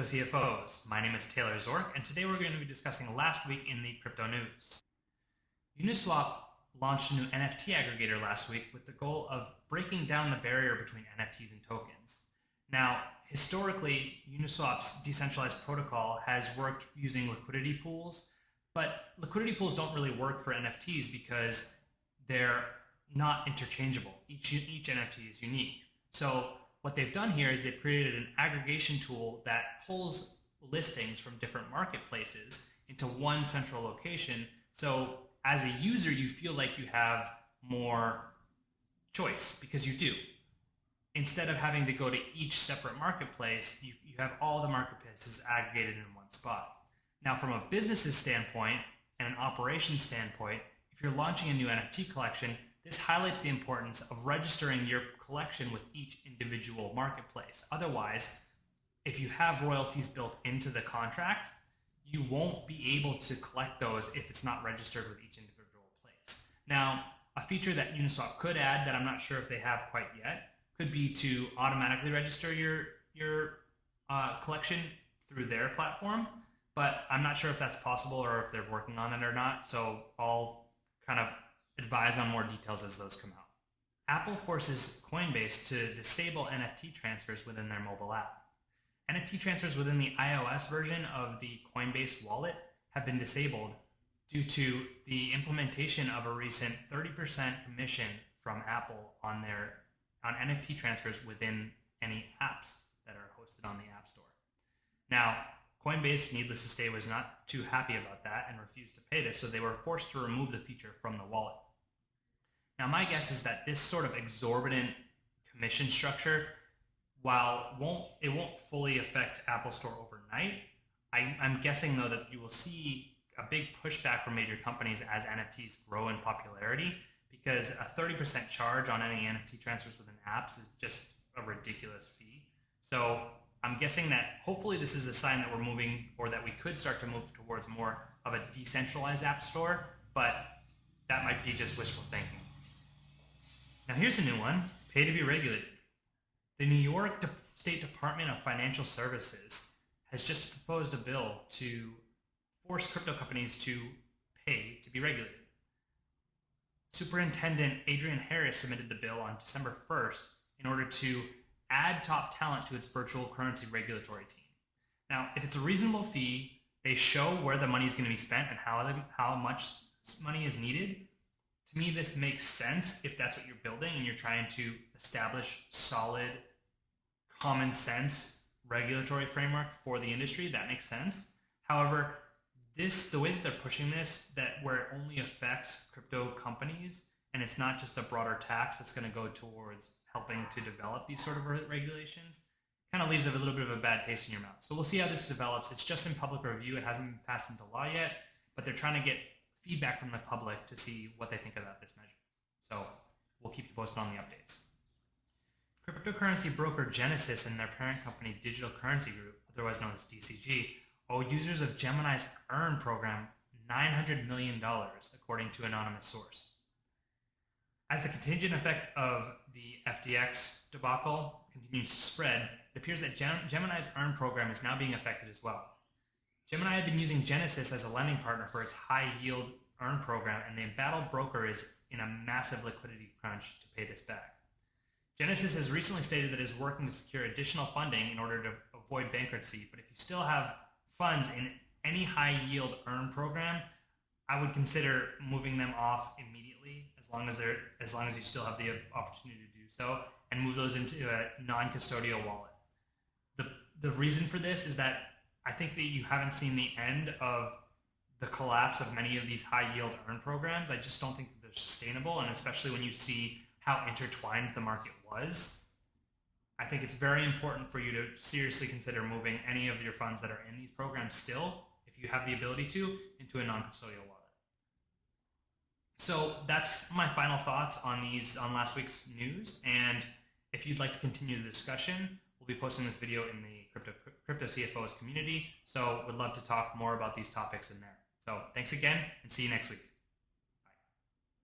CFOs. My name is Taylor Zork, and today we're going to be discussing last week in the crypto news. UniSwap launched a new NFT aggregator last week with the goal of breaking down the barrier between NFTs and tokens. Now, historically, Uniswap's decentralized protocol has worked using liquidity pools, but liquidity pools don't really work for NFTs because they're not interchangeable. Each NFT is unique. So what they've done here is they've created an aggregation tool that pulls listings from different marketplaces into one central location. So as a user, you feel like you have more choice because you do. Instead of having to go to each separate marketplace, you have all the marketplaces aggregated in one spot. Now, from a business's standpoint and an operations standpoint, if you're launching a new NFT collection, this highlights the importance of registering your collection with each individual marketplace. Otherwise, if you have royalties built into the contract, you won't be able to collect those if it's not registered with each individual place. Now, a feature that Uniswap could add that I'm not sure if they have quite yet could be to automatically register your collection through their platform, but I'm not sure if that's possible or if they're working on it or not, so I'll kind of advise on more details as those come out. Apple forces Coinbase to disable NFT transfers within their mobile app. NFT transfers within the iOS version of the Coinbase wallet have been disabled due to the implementation of a recent 30% commission from Apple on NFT transfers within any apps that are hosted on the App Store. Now, Coinbase, needless to say, was not too happy about that and refused to pay this, so they were forced to remove the feature from the wallet. Now, my guess is that this sort of exorbitant commission structure, while it won't fully affect Apple Store overnight, I'm guessing, though, that you will see a big pushback from major companies as NFTs grow in popularity, because a 30% charge on any NFT transfers within apps is just a ridiculous fee. So I'm guessing that hopefully this is a sign that we're moving, or that we could start to move towards more of a decentralized app store, but that might be just wishful thinking. Now here's a new one, pay to be regulated. The New York State Department of Financial Services has just proposed a bill to force crypto companies to pay to be regulated. Superintendent Adrian Harris submitted the bill on December 1st in order to add top talent to its virtual currency regulatory team. Now, if it's a reasonable fee, they show where the money is going to be spent and how much money is needed. To me, this makes sense if that's what you're building and you're trying to establish solid, common sense regulatory framework for the industry. That makes sense. However, the way that they're pushing this, where it only affects crypto companies and it's not just a broader tax that's going to go towards helping to develop these sort of regulations, kind of leaves a little bit of a bad taste in your mouth. So we'll see how this develops. It's just in public review. It hasn't been passed into law yet, but they're trying to get feedback from the public to see what they think about this measure. So we'll keep you posted on the updates. Cryptocurrency broker Genesis and their parent company Digital Currency Group, otherwise known as DCG, owe users of Gemini's Earn program $900 million, according to an anonymous source. As the contagion effect of the FTX debacle continues to spread, it appears that Gemini's Earn program is now being affected as well. Gemini had been using Genesis as a lending partner for its high-yield Earn program, and the embattled broker is in a massive liquidity crunch to pay this back. Genesis has recently stated that it is working to secure additional funding in order to avoid bankruptcy, but if you still have funds in any high-yield Earn program, I would consider moving them off immediately as long as you still have the opportunity to do so, and move those into a non-custodial wallet. The reason for this is that I think that you haven't seen the end of the collapse of many of these high-yield Earn programs. I just don't think that they're sustainable, and especially when you see how intertwined the market was, I think it's very important for you to seriously consider moving any of your funds that are in these programs still, if you have the ability to, into a non-custodial wallet. So that's my final thoughts on last week's news, and if you'd like to continue the discussion, we'll be posting this video in the Crypto CFOs community, so would love to talk more about these topics in there. So thanks again, and see you next week.